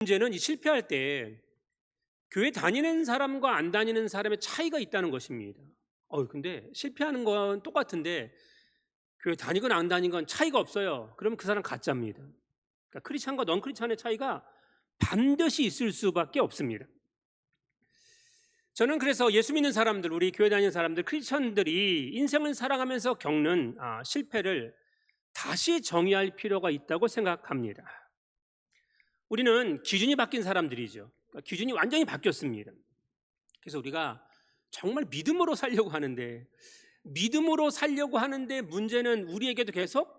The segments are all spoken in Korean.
문제는 이 실패할 때 교회 다니는 사람과 안 다니는 사람의 차이가 있다는 것입니다. 근데 실패하는 건 똑같은데 교회 다니건 안 다니건 건 차이가 없어요. 그러면 그 사람 가짜입니다. 그러니까 크리스찬과 넌 크리스찬의 차이가 반드시 있을 수밖에 없습니다. 저는 그래서 예수 믿는 사람들, 우리 교회 다니는 사람들, 크리스찬들이 인생을 살아가면서 겪는 실패를 다시 정의할 필요가 있다고 생각합니다. 우리는 기준이 바뀐 사람들이죠. 그러니까 기준이 완전히 바뀌었습니다. 그래서 우리가 정말 믿음으로 살려고 하는데 문제는 우리에게도 계속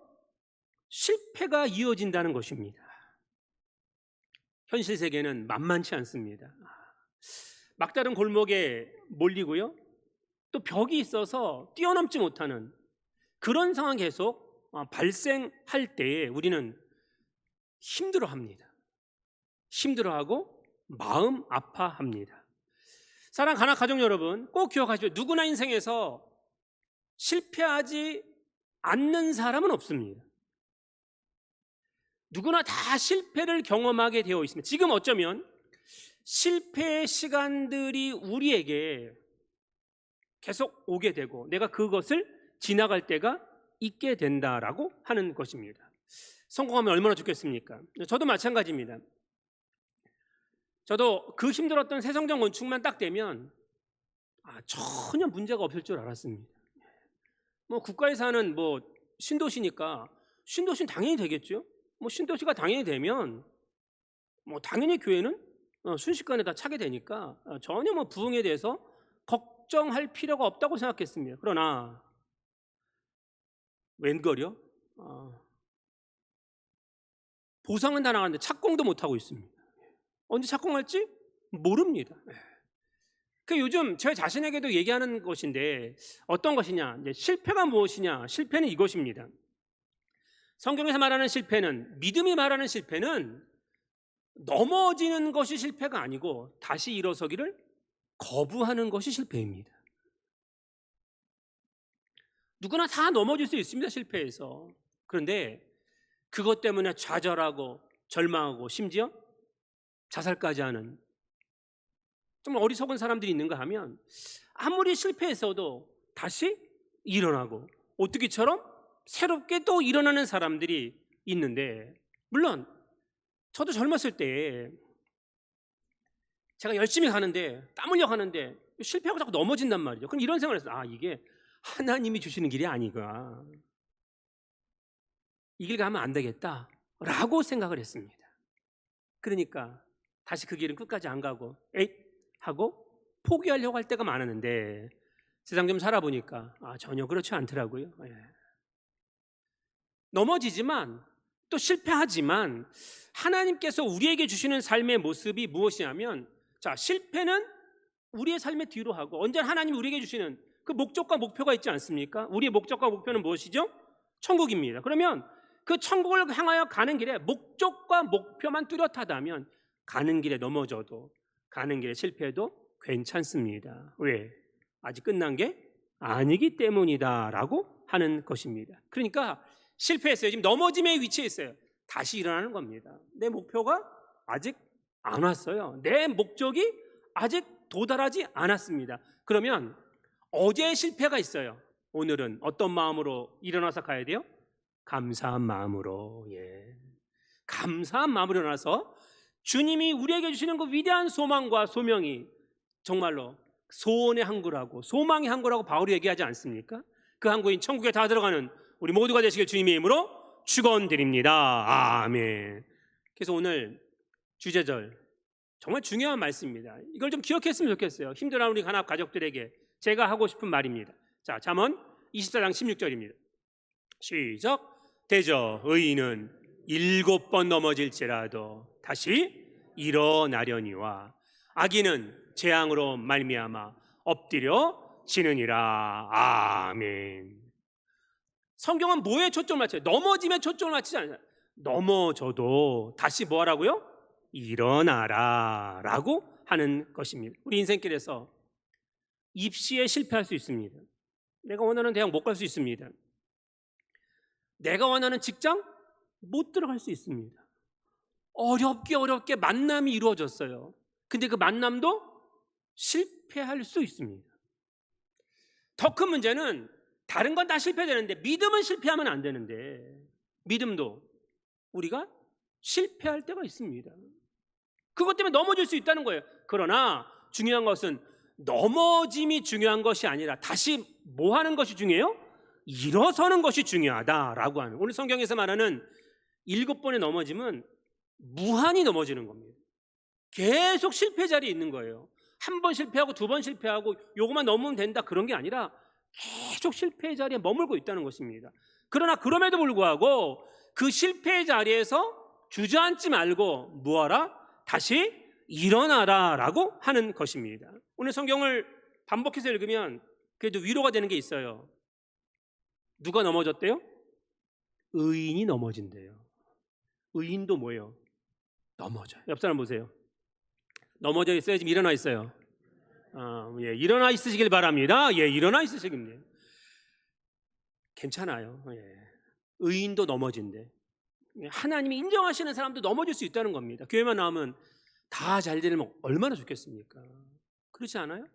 실패가 이어진다는 것입니다. 현실 세계는 만만치 않습니다. 막다른 골목에 몰리고요, 또 벽이 있어서 뛰어넘지 못하는 그런 상황이 계속 발생할 때에 우리는 힘들어합니다. 힘들어하고 마음 아파합니다. 사랑하는 가나 가족 여러분, 꼭 기억하시죠. 누구나 인생에서 실패하지 않는 사람은 없습니다. 누구나 다 실패를 경험하게 되어 있습니다. 지금 어쩌면 실패의 시간들이 우리에게 계속 오게 되고 내가 그것을 지나갈 때가 있게 된다라고 하는 것입니다. 성공하면 얼마나 좋겠습니까? 저도 마찬가지입니다. 저도 그 힘들었던 새성경 건축만 딱 되면 전혀 문제가 없을 줄 알았습니다. 국가에서 하는 신도시니까 신도시는 당연히 되겠죠. 신도시가 당연히 되면 당연히 교회는 순식간에 다 차게 되니까 전혀 부흥에 대해서 걱정할 필요가 없다고 생각했습니다. 그러나 웬걸요? 보상은 다 나가는데 착공도 못하고 있습니다. 언제 착공할지 모릅니다. 그 요즘 제 자신에게도 얘기하는 것인데 어떤 것이냐? 이제 실패가 무엇이냐? 실패는 이것입니다. 성경에서 말하는 실패는, 믿음이 말하는 실패는 넘어지는 것이 실패가 아니고 다시 일어서기를 거부하는 것이 실패입니다. 누구나 다 넘어질 수 있습니다, 실패해서. 그런데 그것 때문에 좌절하고 절망하고 심지어 자살까지 하는 정말 어리석은 사람들이 있는가 하면 아무리 실패했어도 다시 일어나고 오뚜기처럼 새롭게 또 일어나는 사람들이 있는데, 물론 저도 젊었을 때 제가 열심히 가는데 땀 흘려 가는데 실패하고 자꾸 넘어진단 말이죠. 그럼 이런 생각을 했어요. 이게 하나님이 주시는 길이 아니구나, 이 길 가면 안 되겠다라고 생각을 했습니다. 그러니까 다시 그 길은 끝까지 안 가고 에잇 하고 포기하려고 할 때가 많았는데 세상 좀 살아보니까 전혀 그렇지 않더라고요. 넘어지지만 또 실패하지만 하나님께서 우리에게 주시는 삶의 모습이 무엇이냐면, 실패는 우리의 삶의 뒤로 하고 언제나 하나님이 우리에게 주시는 그 목적과 목표가 있지 않습니까? 우리의 목적과 목표는 무엇이죠? 천국입니다. 그러면 그 천국을 향하여 가는 길에 목적과 목표만 뚜렷하다면 가는 길에 넘어져도, 가는 길에 실패해도 괜찮습니다. 왜? 아직 끝난 게 아니기 때문이다 라고 하는 것입니다. 그러니까 실패했어요. 지금 넘어짐의 위치에 있어요. 다시 일어나는 겁니다. 내 목표가 아직 안 왔어요. 내 목적이 아직 도달하지 않았습니다. 그러면 어제의 실패가 있어요. 오늘은 어떤 마음으로 일어나서 가야 돼요? 감사한 마음으로. 감사한 마음으로 일어나서 주님이 우리에게 주시는 그 위대한 소망과 소명이 정말로 소원의 항구라고, 소망의 항구라고 바울이 얘기하지 않습니까? 그 항구인 천국에 다 들어가는 우리 모두가 되시길 주님의 이름으로 축원드립니다. 아멘. 그래서 오늘 주제절 정말 중요한 말씀입니다. 이걸 좀 기억했으면 좋겠어요. 힘들어하는 우리 가나 가족들에게 제가 하고 싶은 말입니다. 잠언 24장 16절입니다. 시작. 대저 의인은 7번 넘어질지라도 다시 일어나려니와 악인은 재앙으로 말미암아 엎드려 지느니라. 아멘. 성경은 뭐에 초점을 맞춰요? 넘어지면 초점을 맞추지 않아요. 넘어져도 다시 뭐 하라고요? 일어나라 라고 하는 것입니다. 우리 인생길에서 입시에 실패할 수 있습니다. 내가 원하는 대학 못 갈 수 있습니다. 내가 원하는 직장 못 들어갈 수 있습니다. 어렵게 만남이 이루어졌어요. 근데 그 만남도 실패할 수 있습니다. 더 큰 문제는 다른 건 다 실패되는데 믿음은 실패하면 안 되는데, 믿음도 우리가 실패할 때가 있습니다. 그것 때문에 넘어질 수 있다는 거예요. 그러나 중요한 것은 넘어짐이 중요한 것이 아니라 다시 뭐 하는 것이 중요해요? 일어서는 것이 중요하다라고 하는, 오늘 성경에서 말하는 7번의 넘어짐은 무한히 넘어지는 겁니다. 계속 실패 자리에 있는 거예요. 한 번 실패하고 2번 실패하고 요것만 넘으면 된다, 그런 게 아니라 계속 실패 자리에 머물고 있다는 것입니다. 그러나 그럼에도 불구하고 그 실패 자리에서 주저앉지 말고 뭐하라? 다시 일어나라 라고 하는 것입니다. 오늘 성경을 반복해서 읽으면 그래도 위로가 되는 게 있어요. 누가 넘어졌대요? 의인이 넘어진대요. 의인도 뭐예요? 넘어져요. 옆 사람 보세요. 넘어져 있어요? 지금 일어나 있어요? 예, 일어나 있으시길 바랍니다. 예, 일어나 있으시길. 괜찮아요. 예. 의인도 넘어진대. 하나님이 인정하시는 사람도 넘어질 수 있다는 겁니다. 교회만 나오면 다 잘 되면 얼마나 좋겠습니까? 그렇지 않아요?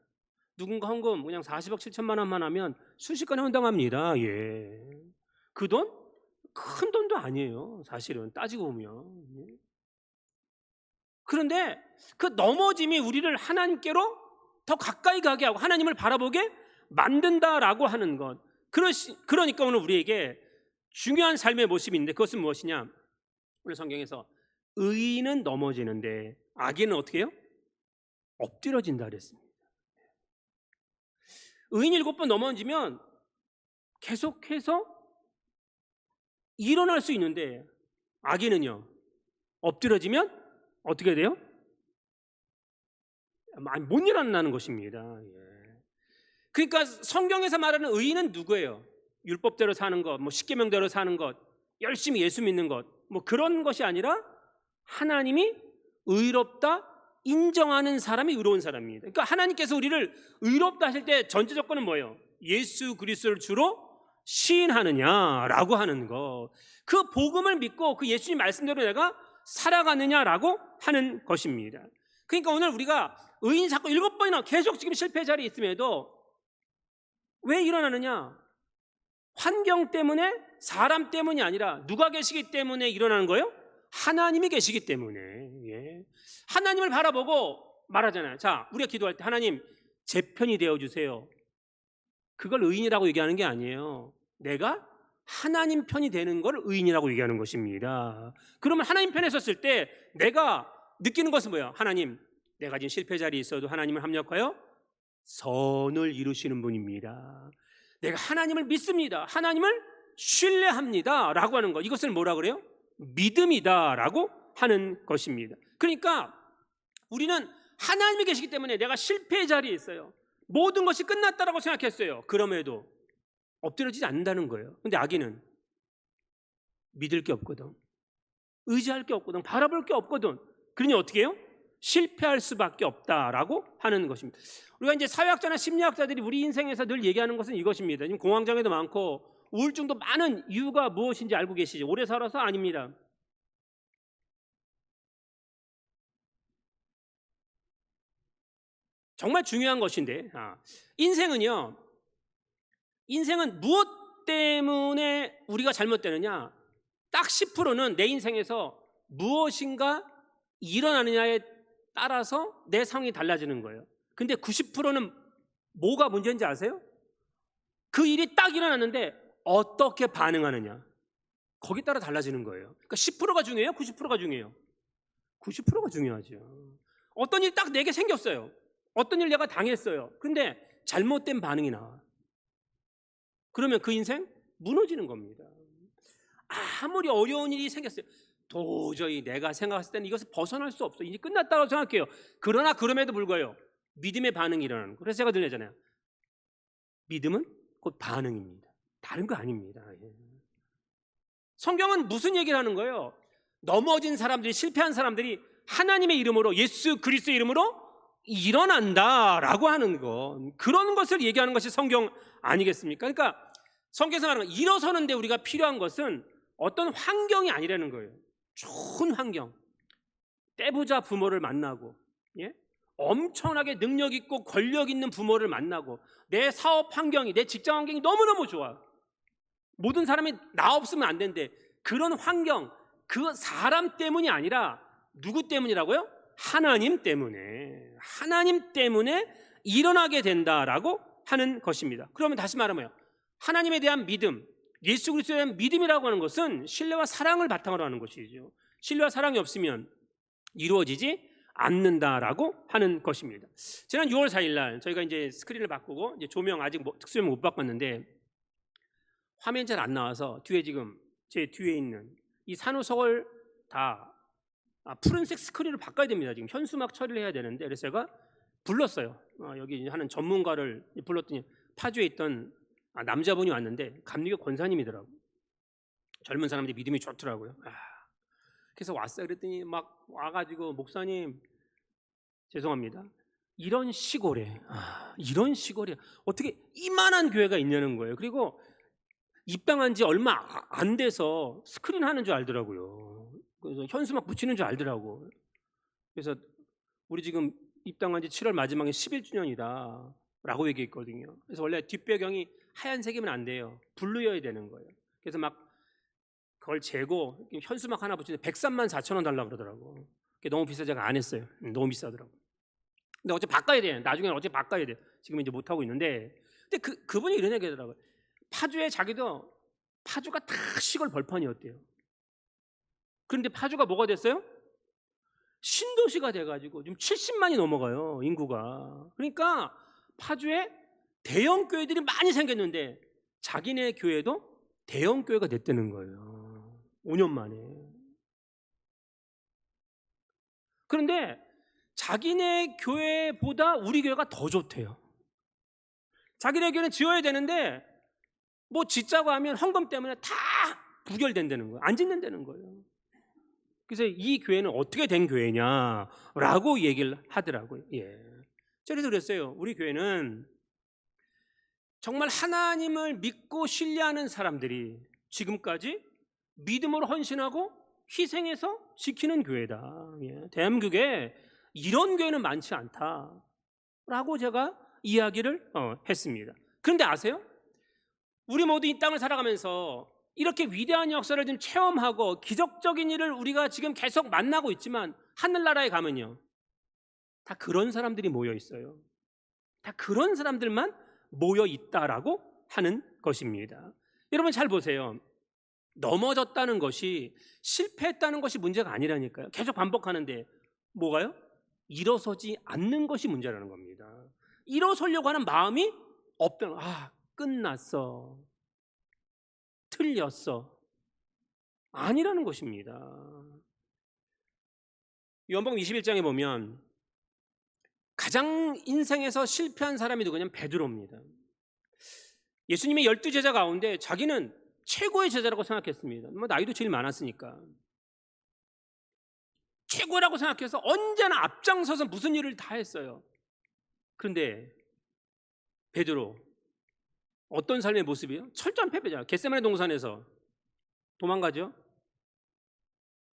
누군가 헌금 그냥 40억 7천만 원만 하면 순식간에 헌당합니다. 예. 그 돈? 큰 돈도 아니에요. 사실은 따지고 보면. 그런데 그 넘어짐이 우리를 하나님께로 더 가까이 가게 하고 하나님을 바라보게 만든다라고 하는 것. 그러니까 오늘 우리에게 중요한 삶의 모습이 있는데, 그것은 무엇이냐? 오늘 성경에서 의인은 넘어지는데 악인은 어떻게 해요? 엎드려진다 그랬습니다. 의인 7번 넘어지면 계속해서 일어날 수 있는데, 악인은요, 엎드려지면 어떻게 돼요? 못 일어나는 것입니다. 예. 그러니까 성경에서 말하는 의인은 누구예요? 율법대로 사는 것, 뭐 십계명대로 사는 것, 열심히 예수 믿는 것, 뭐 그런 것이 아니라 하나님이 의롭다 인정하는 사람이 의로운 사람입니다. 그러니까 하나님께서 우리를 의롭다 하실 때 전제 조건은 뭐예요? 예수 그리스도를 주로 시인하느냐라고 하는 거. 그 복음을 믿고 그 예수님 말씀대로 내가 살아가느냐라고 하는 것입니다. 그러니까 오늘 우리가 의인 자꾸 7번이나 계속 지금 실패 자리에 있음에도 왜 일어나느냐? 환경 때문에, 사람 때문이 아니라 누가 계시기 때문에 일어나는 거예요? 하나님이 계시기 때문에. 예. 하나님을 바라보고 말하잖아요. 자, 우리가 기도할 때 하나님 제 편이 되어주세요. 그걸 의인이라고 얘기하는 게 아니에요. 내가 하나님 편이 되는 걸 의인이라고 얘기하는 것입니다. 그러면 하나님 편에 섰을 때 내가 느끼는 것은 뭐예요? 하나님, 내가 지금 실패 자리에 있어도 하나님을 합력하여 선을 이루시는 분입니다. 내가 하나님을 믿습니다. 하나님을 신뢰합니다 라고 하는 것, 이것을 뭐라 그래요? 믿음이다 라고 하는 것입니다. 그러니까 우리는 하나님이 계시기 때문에 내가 실패의 자리에 있어요. 모든 것이 끝났다라고 생각했어요. 그럼에도 엎드려지지 않는다는 거예요. 근데 악인은 믿을 게 없거든, 의지할 게 없거든, 바라볼 게 없거든. 그러니 어떻게 해요? 실패할 수밖에 없다라고 하는 것입니다. 우리가 이제 사회학자나 심리학자들이 우리 인생에서 늘 얘기하는 것은 이것입니다. 지금 공황장애도 많고 우울증도 많은 이유가 무엇인지 알고 계시죠? 오래 살아서? 아닙니다. 정말 중요한 것인데, 인생은 무엇 때문에 우리가 잘못되느냐? 딱 10%는 내 인생에서 무엇인가 일어나느냐에 따라서 내 상황이 달라지는 거예요. 근데 90%는 뭐가 문제인지 아세요? 그 일이 딱 일어났는데 어떻게 반응하느냐, 거기에 따라 달라지는 거예요. 그러니까 10%가 중요해요? 90%가 중요해요? 90%가 중요하죠. 어떤 일이 딱 내게 생겼어요. 어떤 일 내가 당했어요. 근데 잘못된 반응이 나와. 그러면 그 인생 무너지는 겁니다. 아무리 어려운 일이 생겼어요. 도저히 내가 생각했을 때는 이것을 벗어날 수 없어, 이제 끝났다고 생각해요. 그러나 그럼에도 불구하고 믿음의 반응이 일어나는 거예요. 그래서 제가 늘 얘기하잖아요. 믿음은 곧 반응입니다. 다른 거 아닙니다. 성경은 무슨 얘기를 하는 거예요? 넘어진 사람들이, 실패한 사람들이 하나님의 이름으로, 예수 그리스도의 이름으로 일어난다라고 하는 것, 그런 것을 얘기하는 것이 성경 아니겠습니까? 그러니까 성경에서 말하는 일어서는데 우리가 필요한 것은 어떤 환경이 아니라는 거예요. 좋은 환경, 떼부자 부모를 만나고, 예? 엄청나게 능력 있고 권력 있는 부모를 만나고, 내 사업 환경이, 내 직장 환경이 너무너무 좋아. 모든 사람이 나 없으면 안 되는데, 그런 환경, 그 사람 때문이 아니라 누구 때문이라고요? 하나님 때문에. 하나님 때문에 일어나게 된다라고 하는 것입니다. 그러면 다시 말하면 하나님에 대한 믿음, 예수 그리스도에 대한 믿음이라고 하는 것은 신뢰와 사랑을 바탕으로 하는 것이죠. 신뢰와 사랑이 없으면 이루어지지 않는다라고 하는 것입니다. 지난 6월 4일 날 저희가 이제 스크린을 바꾸고 이제 조명 아직 특수조명 못 바꿨는데 화면 잘 안 나와서 뒤에 지금 제 뒤에 있는 이 산호석을 다 푸른색 스크린을 바꿔야 됩니다. 지금 현수막 처리를 해야 되는데 그래서 제가 불렀어요. 여기 하는 전문가를 불렀더니 파주에 있던 남자분이 왔는데 감리교 권사님이더라고요. 젊은 사람들이 믿음이 좋더라고요. 그래서 왔어요. 그랬더니 막 와가지고 목사님 죄송합니다. 이런 시골에 어떻게 이만한 교회가 있냐는 거예요. 그리고 입당한 지 얼마 안 돼서 스크린 하는 줄 알더라고요. 그래서 현수막 붙이는 줄 알더라고. 그래서 우리 지금 입당한 지 7월 마지막에 11주년이다 라고 얘기했거든요. 그래서 원래 뒷배경이 하얀색이면 안 돼요. 블루여야 되는 거예요. 그래서 막 그걸 재고 현수막 하나 붙이는데 103만 4천 원 달라고 그러더라고. 그게 너무 비싸서 제가 안 했어요. 너무 비싸더라고. 근데 어차피 바꿔야 돼. 나중에 어차피 바꿔야 돼. 지금 이제 못 하고 있는데, 근데 그분이 이런 얘기 하더라고요. 파주에 자기도 파주가 다 시골 벌판이었대요. 그런데 파주가 뭐가 됐어요? 신도시가 돼가지고 지금 70만이 넘어가요, 인구가. 그러니까 파주에 대형 교회들이 많이 생겼는데 자기네 교회도 대형 교회가 됐다는 거예요. 5년 만에. 그런데 자기네 교회보다 우리 교회가 더 좋대요. 자기네 교회는 지어야 되는데 뭐 짓자고 하면 헌금 때문에 다 부결된다는 거예요. 안 짓는다는 거예요. 그래서 이 교회는 어떻게 된 교회냐라고 얘기를 하더라고요. 예. 그래서 그랬어요. 우리 교회는 정말 하나님을 믿고 신뢰하는 사람들이 지금까지 믿음으로 헌신하고 희생해서 지키는 교회다. 예. 대한민국에 이런 교회는 많지 않다라고 제가 이야기를 했습니다. 그런데 아세요? 우리 모두 이 땅을 살아가면서 이렇게 위대한 역사를 좀 체험하고 기적적인 일을 우리가 지금 계속 만나고 있지만 하늘나라에 가면요, 다 그런 사람들이 모여 있어요. 다 그런 사람들만 모여 있다라고 하는 것입니다. 여러분 잘 보세요. 넘어졌다는 것이, 실패했다는 것이 문제가 아니라니까요. 계속 반복하는데 뭐가요? 일어서지 않는 것이 문제라는 겁니다. 일어서려고 하는 마음이 없다는 거예요. 끝났어, 틀렸어, 아니라는 것입니다. 요한복음 21장에 보면 가장 인생에서 실패한 사람이 누구냐면 베드로입니다. 예수님의 12제자 가운데 자기는 최고의 제자라고 생각했습니다. 뭐 나이도 제일 많았으니까 최고라고 생각해서 언제나 앞장서서 무슨 일을 다 했어요. 그런데 베드로 어떤 삶의 모습이에요? 철저한 패배잖아요. 겟세마네 동산에서 도망가죠.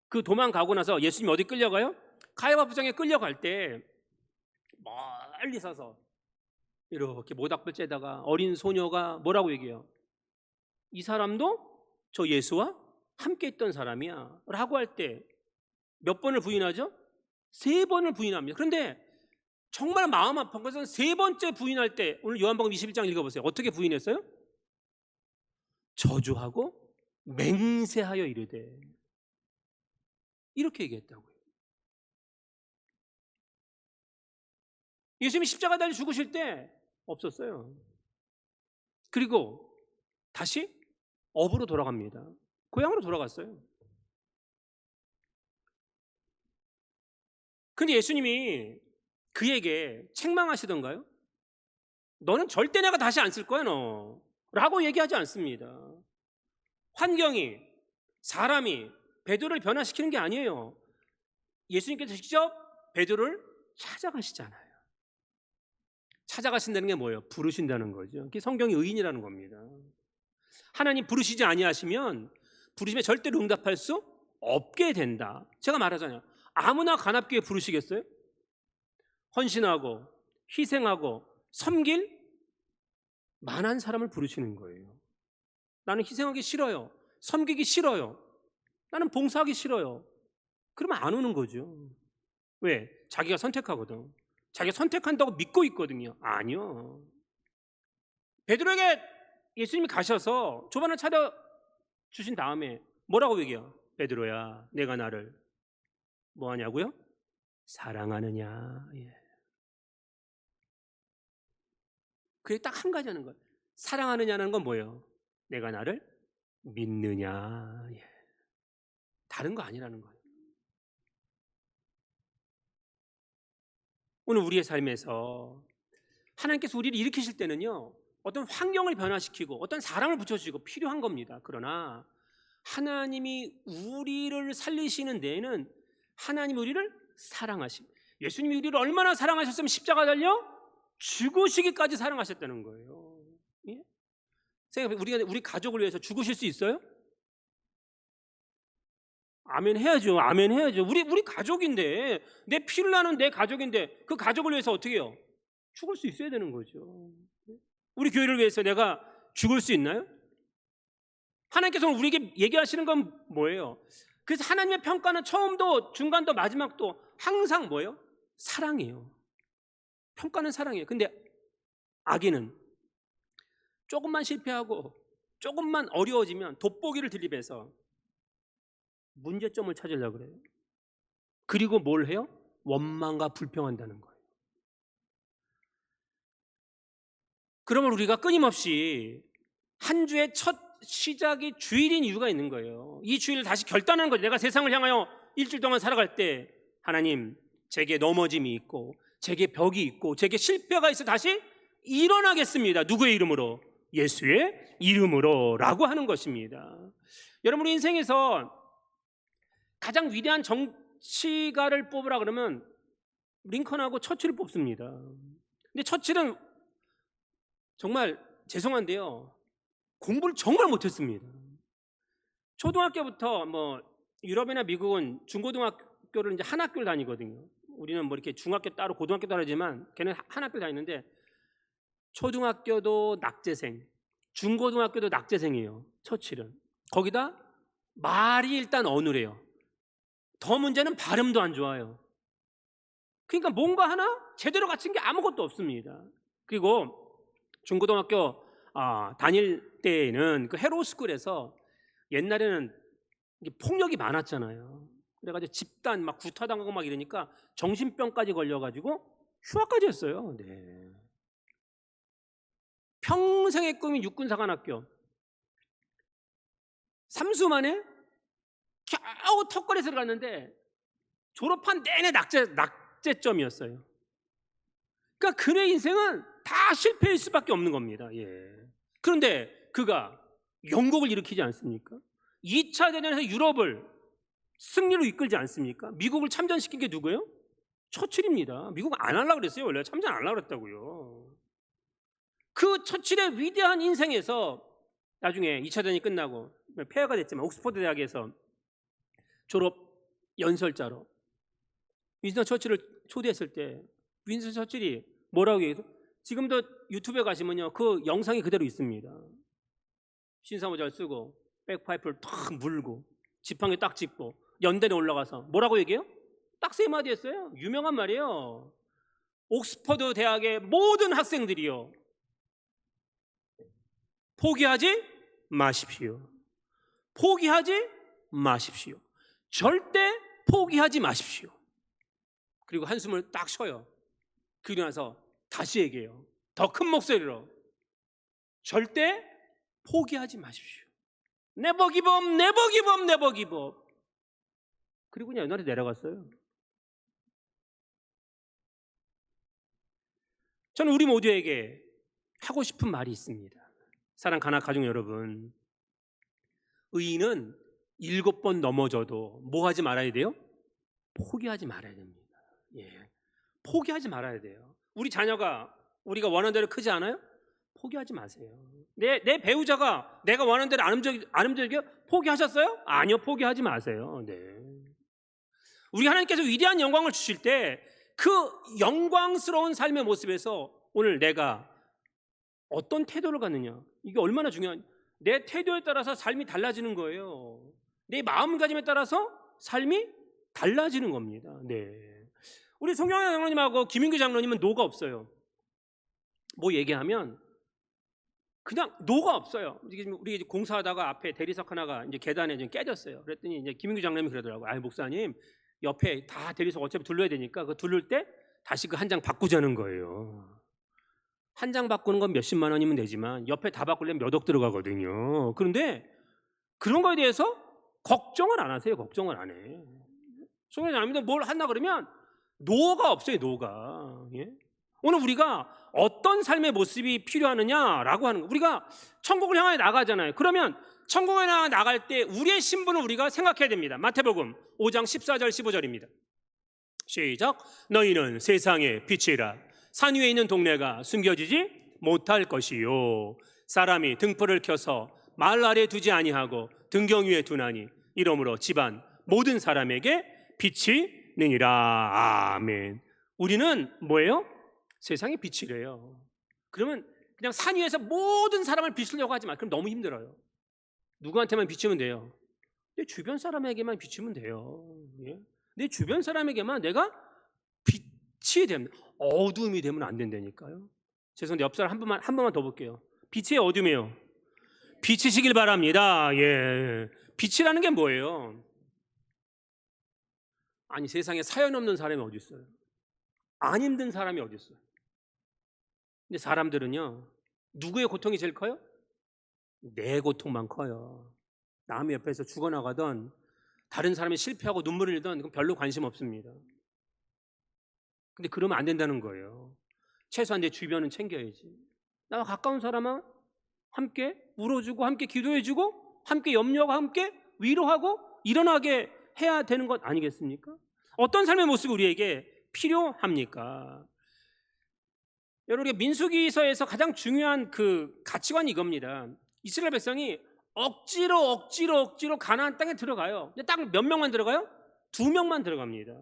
그 도망가고 나서 예수님이 어디 끌려가요? 가야바 부장에 끌려갈 때 멀리 서서 이렇게 모닥불째다가 어린 소녀가 뭐라고 얘기해요? 이 사람도 저 예수와 함께 있던 사람이야 라고 할 때 몇 번을 부인하죠? 3번을 부인합니다. 그런데 정말 마음 아픈 것은 3번째 부인할 때, 오늘 요한복음 21장 읽어보세요. 어떻게 부인했어요? 저주하고 맹세하여 이르되, 이렇게 얘기했다고요. 예수님이 십자가 달려 죽으실 때 없었어요. 그리고 다시 업으로 돌아갑니다. 고향으로 돌아갔어요. 근데 예수님이 그에게 책망하시던가요? 너는 절대 내가 다시 안 쓸 거야 너 라고 얘기하지 않습니다. 환경이, 사람이 베드로를 변화시키는 게 아니에요. 예수님께서 직접 베드로를 찾아가시잖아요. 찾아가신다는 게 뭐예요? 부르신다는 거죠. 그게 성경의 의인이라는 겁니다. 하나님 부르시지 아니하시면 부르심에 절대로 응답할 수 없게 된다. 제가 말하잖아요. 아무나 관합교회 부르시겠어요? 헌신하고 희생하고 섬길 만한 사람을 부르시는 거예요. 나는 희생하기 싫어요. 섬기기 싫어요. 나는 봉사하기 싫어요. 그러면 안 오는 거죠. 왜? 자기가 선택하거든. 자기가 선택한다고 믿고 있거든요. 아니요. 베드로에게 예수님이 가셔서 조반을 차려 주신 다음에 뭐라고 얘기해요? 베드로야, 내가 나를 뭐 하냐고요? 사랑하느냐. 예. 그게 딱 한 가지 하는 거예요. 사랑하느냐는 건 뭐예요? 내가 나를 믿느냐. 예. 다른 거 아니라는 거예요. 오늘 우리의 삶에서 하나님께서 우리를 일으키실 때는요, 어떤 환경을 변화시키고 어떤 사람을 붙여주시고 필요한 겁니다. 그러나 하나님이 우리를 살리시는 데에는 하나님이 우리를 사랑하십니다. 예수님이 우리를 얼마나 사랑하셨으면 십자가 달려 죽으시기까지 사랑하셨다는 거예요. 예? 생각해, 우리 가족을 위해서 죽으실 수 있어요? 아멘 해야죠. 아멘 해야죠. 우리 가족인데, 내 피를 나는 내 가족인데 그 가족을 위해서 어떻게 해요? 죽을 수 있어야 되는 거죠. 우리 교회를 위해서 내가 죽을 수 있나요? 하나님께서는 우리에게 얘기하시는 건 뭐예요? 그래서 하나님의 평가는 처음도 중간도 마지막도 항상 뭐예요? 사랑이에요. 평가는 사랑이에요. 근데 악인은 조금만 실패하고 조금만 어려워지면 돋보기를 들이대서 문제점을 찾으려고 그래요. 그리고 뭘 해요? 원망과 불평한다는 거예요. 그러면 우리가 끊임없이 한 주의 첫 시작이 주일인 이유가 있는 거예요. 이 주일을 다시 결단하는 거죠. 내가 세상을 향하여 일주일 동안 살아갈 때 하나님, 제게 넘어짐이 있고 제게 벽이 있고 제게 실패가 있어 다시 일어나겠습니다. 누구의 이름으로? 예수의 이름으로 라고 하는 것입니다. 여러분, 우리 인생에서 가장 위대한 정치가를 뽑으라 그러면 링컨하고 처칠을 뽑습니다. 근데 처칠은 정말 죄송한데요, 공부를 정말 못했습니다. 초등학교부터 뭐 유럽이나 미국은 중고등학교를 이제 한 학교를 다니거든요. 우리는 뭐 이렇게 중학교 따로 고등학교 따로 하지만 걔는 한 학교를 다니는데 초등학교도 낙제생, 중고등학교도 낙제생이에요. 처칠은. 거기다 말이 일단 어눌해요. 더 문제는 발음도 안 좋아요. 그러니까 뭔가 하나 제대로 갖춘 게 아무것도 없습니다. 그리고 중고등학교 다닐 때에는 그 헤로스쿨에서 옛날에는 폭력이 많았잖아요. 그래가지고 집단 막 구타당하고 막 이러니까 정신병까지 걸려가지고 휴학까지 했어요. 네. 평생의 꿈이 육군사관학교. 3수 만에 겨우 턱걸이에서 들어갔는데 졸업한 내내 낙제점이었어요. 그러니까 그의 인생은 다 실패일 수밖에 없는 겁니다. 예. 그런데 그가 영국을 일으키지 않습니까? 2차 대전에서 유럽을 승리로 이끌지 않습니까? 미국을 참전시킨 게 누구예요? 처칠입니다. 미국 안 하려고 그랬어요. 원래 참전 안 하려고 그랬다고요. 그 처칠의 위대한 인생에서 나중에 2차 대전이 끝나고 폐하가 됐지만 옥스퍼드 대학에서 졸업 연설자로 윈스턴 처칠을 초대했을 때 윈스턴 처칠이 뭐라고 얘기해서, 지금도 유튜브에 가시면요 그 영상이 그대로 있습니다. 신사모자를 쓰고 백파이프를 탁 물고 지팡이 딱 짚고 연대에 올라가서 뭐라고 얘기해요? 딱 세 마디 했어요. 유명한 말이에요. 옥스퍼드 대학의 모든 학생들이요, 포기하지 마십시오. 포기하지 마십시오. 절대 포기하지 마십시오. 그리고 한숨을 딱 쉬어요. 그리고 나서 다시 얘기해요. 더 큰 목소리로. 절대 포기하지 마십시오. Never give up, never give up, never give up. 그리고 그냥 옛날에 내려갔어요. 저는 우리 모두에게 하고 싶은 말이 있습니다. 사랑 가나 가족 여러분, 의인은 7번 넘어져도 뭐 하지 말아야 돼요? 포기하지 말아야 됩니다. 예, 포기하지 말아야 돼요. 우리 자녀가 우리가 원하는 대로 크지 않아요? 포기하지 마세요. 내 배우자가 내가 원하는 대로 안 움직여 포기하셨어요? 아니요, 포기하지 마세요. 네. 우리 하나님께서 위대한 영광을 주실 때 그 영광스러운 삶의 모습에서 오늘 내가 어떤 태도를 갖느냐, 이게 얼마나 중요한, 내 태도에 따라서 삶이 달라지는 거예요. 내 마음가짐에 따라서 삶이 달라지는 겁니다. 네. 우리 송영환 장로님하고 김인규 장로님은 노가 없어요. 뭐 얘기하면 그냥 노가 없어요. 우리 공사하다가 앞에 대리석 하나가 이제 계단에 좀 깨졌어요. 그랬더니 이제 김인규 장로님이 그러더라고요. 아, 목사님, 옆에 다 대리석 어차피 둘러야 되니까 그 둘를 때 다시 그 한 장 바꾸자는 거예요. 한 장 바꾸는 건 몇십만 원이면 되지만 옆에 다 바꾸려면 몇 억 들어가거든요. 그런데 그런 거에 대해서 걱정을 안 하세요. 걱정을 안 해. 송영환 장로님도 뭘 한다 그러면 노가 없어요. 노가. 예? 오늘 우리가 어떤 삶의 모습이 필요하느냐라고 하는 거. 우리가 천국을 향해 나가잖아요. 그러면 천국을 향해 나갈 때 우리의 신분을 우리가 생각해야 됩니다. 마태복음 5장 14절 15절입니다. 시작. 너희는 세상의 빛이라. 산 위에 있는 동네가 숨겨지지 못할 것이요, 사람이 등불을 켜서 마을 아래에 두지 아니하고 등경 위에 두나니 이러므로 집안 모든 사람에게 빛이 느니라. 아멘. 우리는 뭐예요? 세상의 빛이래요. 그러면 그냥 산 위에서 모든 사람을 비추려고 하지 마. 그럼 너무 힘들어요. 누구한테만 비추면 돼요? 내 주변 사람에게만 비추면 돼요. 예? 내 주변 사람에게만 내가 빛이 되면, 어둠이 되면 안 된다니까요. 죄송한데 옆 사람 한 번만 더 볼게요. 빛이 어둠이에요. 빛이시길 바랍니다. 예. 빛이라는 게 뭐예요? 아니, 세상에 사연 없는 사람이 어디 있어요? 안 힘든 사람이 어디 있어요? 근데 사람들은요, 누구의 고통이 제일 커요? 내 고통만 커요. 남의 옆에서 죽어나가던, 다른 사람이 실패하고 눈물을 흘리던, 그건 별로 관심 없습니다. 근데 그러면 안 된다는 거예요. 최소한 내 주변은 챙겨야지. 나와 가까운 사람은 함께 울어주고, 함께 기도해주고, 함께 염려하고, 함께 위로하고 일어나게 해야 되는 것 아니겠습니까? 어떤 삶의 모습이 우리에게 필요합니까? 여러분, 우리가 민수기서에서 가장 중요한 그 가치관이 이겁니다. 이스라엘 백성이 억지로 가나안 땅에 들어가요. 근데 딱 몇 명만 들어가요? 2명만 들어갑니다.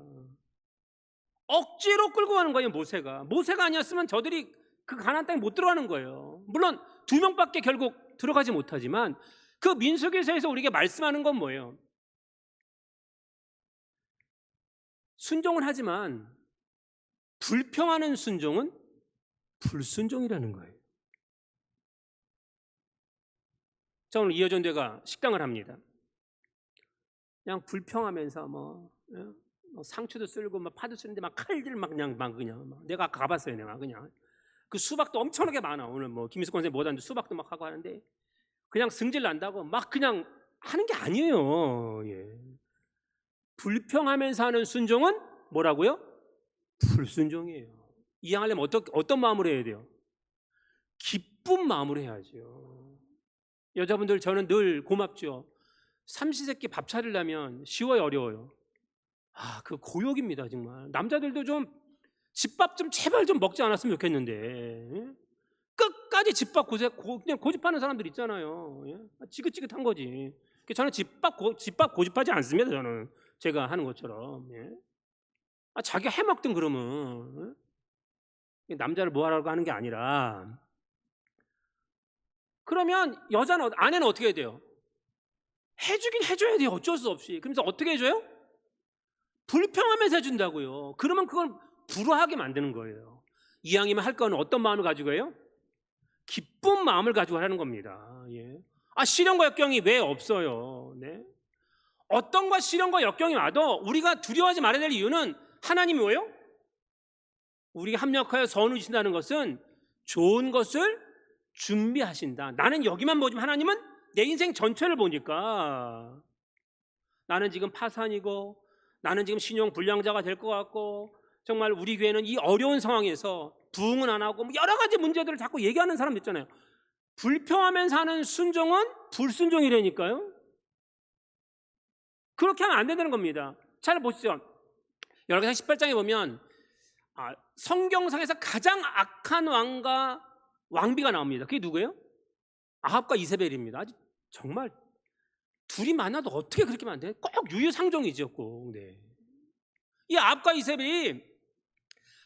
억지로 끌고 가는 거예요. 모세가 아니었으면 저들이 그 가나안 땅에 못 들어가는 거예요. 물론 2명밖에 결국 들어가지 못하지만, 그 민수기서에서 우리에게 말씀하는 건 뭐예요? 순종은 하지만 불평하는 순종은 불순종이라는 거예요. 자, 오늘 이여전대가 식당을 합니다. 그냥 불평하면서 상추도 쓸고 파도 쓰는데 칼질 그냥 내가 가봤어요. 내가 그냥 그 수박도 엄청나게 많아. 오늘 김희숙 권사님 못 하는데 수박도 막 하고 하는데 그냥 승질 난다고 막 그냥 하는 게 아니에요. 예. 불평하면서 하는 순종은 뭐라고요? 불순종이에요. 이해하려면 어떤 마음으로 해야 돼요? 기쁜 마음으로 해야죠. 여자분들, 저는 늘 고맙죠. 삼시세끼 밥 차리려면 쉬워요, 어려워요? 그 고역입니다, 정말. 남자들도 좀 집밥 좀 제발 좀 먹지 않았으면 좋겠는데, 끝까지 집밥 그냥 고집하는 사람들 있잖아요. 지긋지긋한 거지. 저는 집밥 고집하지 않습니다. 저는 제가 하는 것처럼. 자기가 해먹든 그러면. 남자를 뭐하라고 하는 게 아니라, 그러면 아내는 어떻게 해야 돼요? 해주긴 해줘야 돼요. 어쩔 수 없이. 그러면서 어떻게 해줘요? 불평하면서 해준다고요. 그러면 그건 불화하게 만드는 거예요. 이왕이면 할 건 어떤 마음을 가지고 해요? 기쁜 마음을 가지고 하는 겁니다. 예. 시련과 역경이 왜 없어요? 네. 어떤과 시련과 역경이 와도 우리가 두려워하지 말아야 될 이유는, 하나님이 뭐예요? 우리가 합력하여 선을 주신다는 것은 좋은 것을 준비하신다. 나는 여기만 보지만 하나님은 내 인생 전체를 보니까, 나는 지금 파산이고, 나는 지금 신용 불량자가 될 것 같고, 정말 우리 교회는 이 어려운 상황에서 부흥은 안 하고 여러 가지 문제들을 자꾸 얘기하는 사람 있잖아요. 불평하면서 하는 순종은 불순종이라니까요. 그렇게 하면 안 된다는 겁니다. 잘 보시죠. 열왕기상 18장에 보면 성경상에서 가장 악한 왕과 왕비가 나옵니다. 그게 누구예요? 아합과 이세벨입니다. 아주 정말 둘이 만나도 어떻게 그렇게 만나요? 꼭 유유상종이죠. 꼭. 네. 이 아합과 이세벨이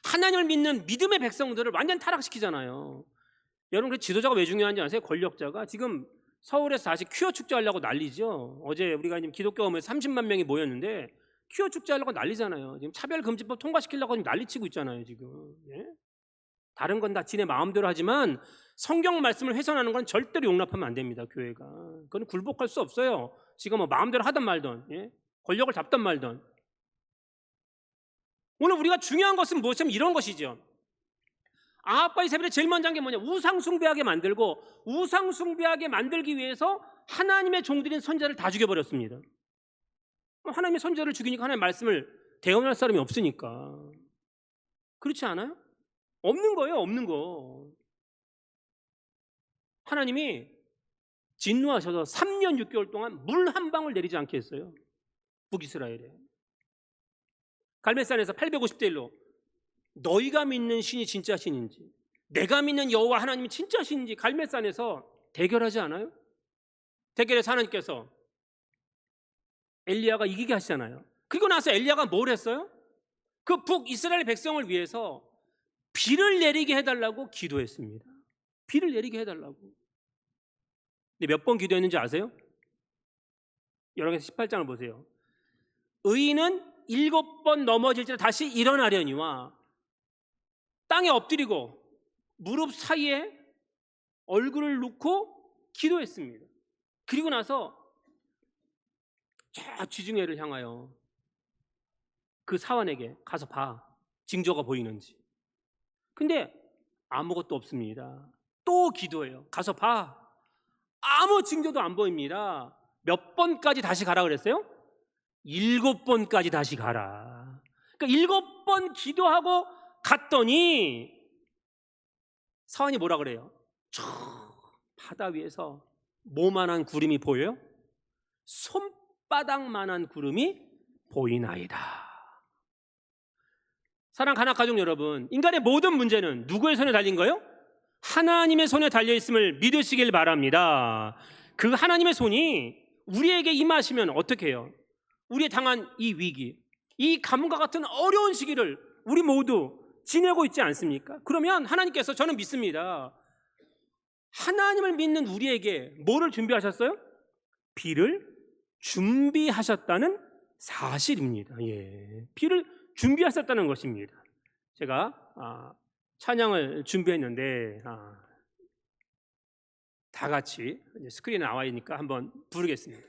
하나님을 믿는 믿음의 백성들을 완전 타락시키잖아요. 여러분, 그 지도자가 왜 중요한지 아세요? 권력자가. 지금 서울에서 다시 퀴어 축제하려고 난리죠. 어제 우리가 지금 기독교 오면 30만 명이 모였는데 퀴어 축제하려고 난리잖아요. 지금 차별금지법 통과시키려고 지금 난리치고 있잖아요. 지금. 예? 다른 건 다 지네 마음대로 하지만 성경 말씀을 훼손하는 건 절대로 용납하면 안 됩니다. 교회가. 그건 굴복할 수 없어요. 지금 뭐 마음대로 하든 말든, 예? 권력을 잡든 말든. 오늘 우리가 중요한 것은 무엇이냐면 이런 것이죠. 아합과 이세벨이 제일 먼저 한 게 뭐냐? 우상 숭배하게 만들고, 우상 숭배하게 만들기 위해서 하나님의 종들인 선지자를 다 죽여버렸습니다. 하나님의 선지자를 죽이니까 하나님의 말씀을 대언할 사람이 없으니까. 그렇지 않아요? 없는 거예요. 없는 거. 하나님이 진노하셔서 3년 6개월 동안 물 한 방울 내리지 않게 했어요. 북이스라엘에. 갈멜산에서 850대 1로 너희가 믿는 신이 진짜 신인지, 내가 믿는 여호와 하나님이 진짜 신인지 갈멜산에서 대결하지 않아요? 대결해서 하나님께서 엘리야가 이기게 하시잖아요. 그리고 나서 엘리야가 뭘 했어요? 그 북이스라엘 백성을 위해서 비를 내리게 해달라고 기도했습니다. 비를 내리게 해달라고. 근데 몇 번 기도했는지 아세요? 여러분 18장을 보세요. 의인은 7번 넘어질지라도 다시 일어나려니와 땅에 엎드리고 무릎 사이에 얼굴을 놓고 기도했습니다. 그리고 나서 저 지중해를 향하여 그 사환에게 가서 봐, 징조가 보이는지. 근데 아무것도 없습니다. 또 기도해요. 가서 봐. 아무 징조도 안 보입니다. 몇 번까지 다시 가라 그랬어요? 7번까지 다시 가라. 그러니까 7번 기도하고 갔더니 사환이 뭐라 그래요? 저 바다 위에서 뭐만한 구름이 보여요? 손바닥만한 구름이 보이나이다. 사랑하는 가나 가족 여러분, 인간의 모든 문제는 누구의 손에 달린 거예요? 하나님의 손에 달려있음을 믿으시길 바랍니다. 그 하나님의 손이 우리에게 임하시면 어떻게 해요? 우리의 당한 이 위기, 이 가뭄과 같은 어려운 시기를 우리 모두 지내고 있지 않습니까? 그러면 하나님께서, 저는 믿습니다, 하나님을 믿는 우리에게 뭐를 준비하셨어요? 비를 준비하셨다는 사실입니다. 예, 비를 준비하셨다는 것입니다. 제가 찬양을 준비했는데 다 같이 스크린에 나와 있으니까 한번 부르겠습니다.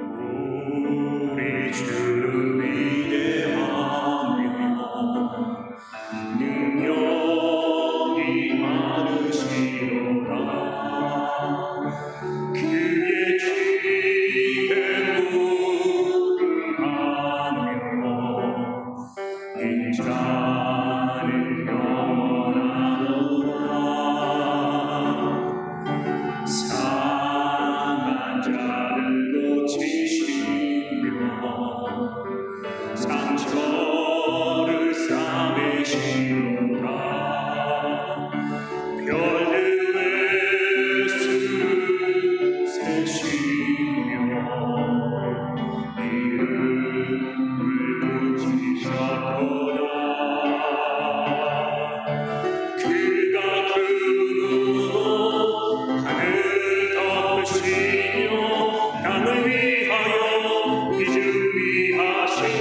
우리 주는 위대하며 능력이 많으시로다. 그의 주의 무궁하며 인자는 영원하노라. 상한 자를 고치시며 상처를 싸매시노라. 별들의 수 세시며 이름을 붙이셨도다. 그가 그 눈으로 하늘 덮으시며 땅을 위하여 빛을 위하시니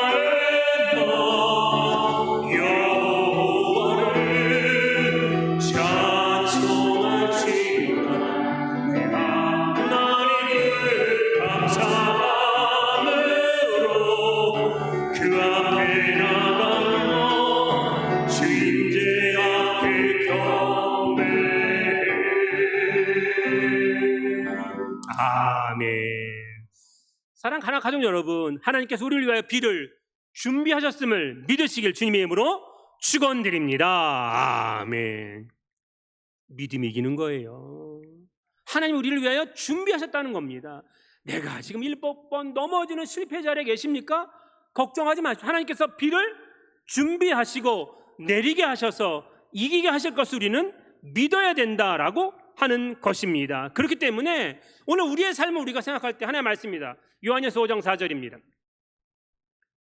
예루살렘아 여호와를 찬송할지어다. 내 하나님을 감사함으로 그 앞에 나가며 주인제 앞에 경배해. 아멘. 사랑하는 가나 가족 여러분, 하나님께서 우리를 위하여 비를 준비하셨음을 믿으시길 주님의 이름으로 축원드립니다. 아멘. 믿음이 이기는 거예요. 하나님 우리를 위하여 준비하셨다는 겁니다. 내가 지금 7번 넘어지는 실패 자리에 계십니까? 걱정하지 마십시오. 하나님께서 비를 준비하시고 내리게 하셔서 이기게 하실 것을 우리는 믿어야 된다라고 하는 것입니다. 그렇기 때문에 오늘 우리의 삶을 우리가 생각할 때 하나님의 말씀입니다. 요한일서 5장 4절입니다.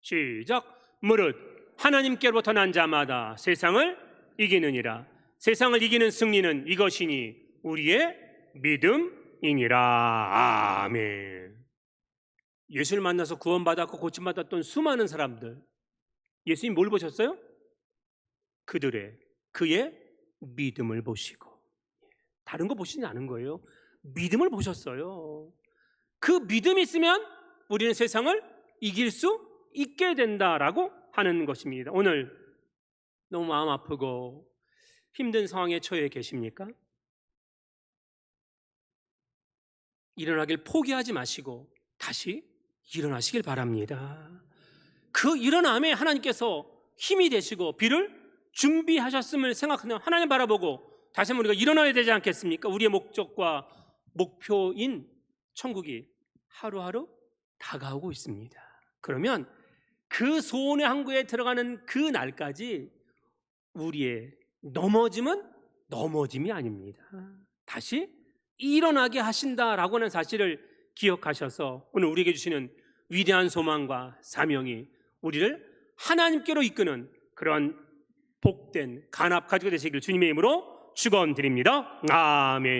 시작. 무릇 하나님께로부터 난 자마다 세상을 이기느니라. 세상을 이기는 승리는 이것이니 우리의 믿음이니라. 아멘. 예수를 만나서 구원받았고 고침받았던 수많은 사람들, 예수님 뭘 보셨어요? 그의 믿음을 보시고, 다른 거 보시지 않은 거예요. 믿음을 보셨어요. 그 믿음이 있으면 우리는 세상을 이길 수 있게 된다라고 하는 것입니다. 오늘 너무 마음 아프고 힘든 상황에 처해 계십니까? 일어나길 포기하지 마시고 다시 일어나시길 바랍니다. 그 일어남에 하나님께서 힘이 되시고 비를 준비하셨음을 생각하면 하나님 바라보고 다시 한번 우리가 일어나야 되지 않겠습니까? 우리의 목적과 목표인 천국이 하루하루 다가오고 있습니다. 그러면 그 소원의 항구에 들어가는 그 날까지 우리의 넘어짐은 넘어짐이 아닙니다. 다시 일어나게 하신다라고 하는 사실을 기억하셔서 오늘 우리에게 주시는 위대한 소망과 사명이 우리를 하나님께로 이끄는 그런 복된 간합 가지고 되시길 주님의 이름으로 축원드립니다. 아멘.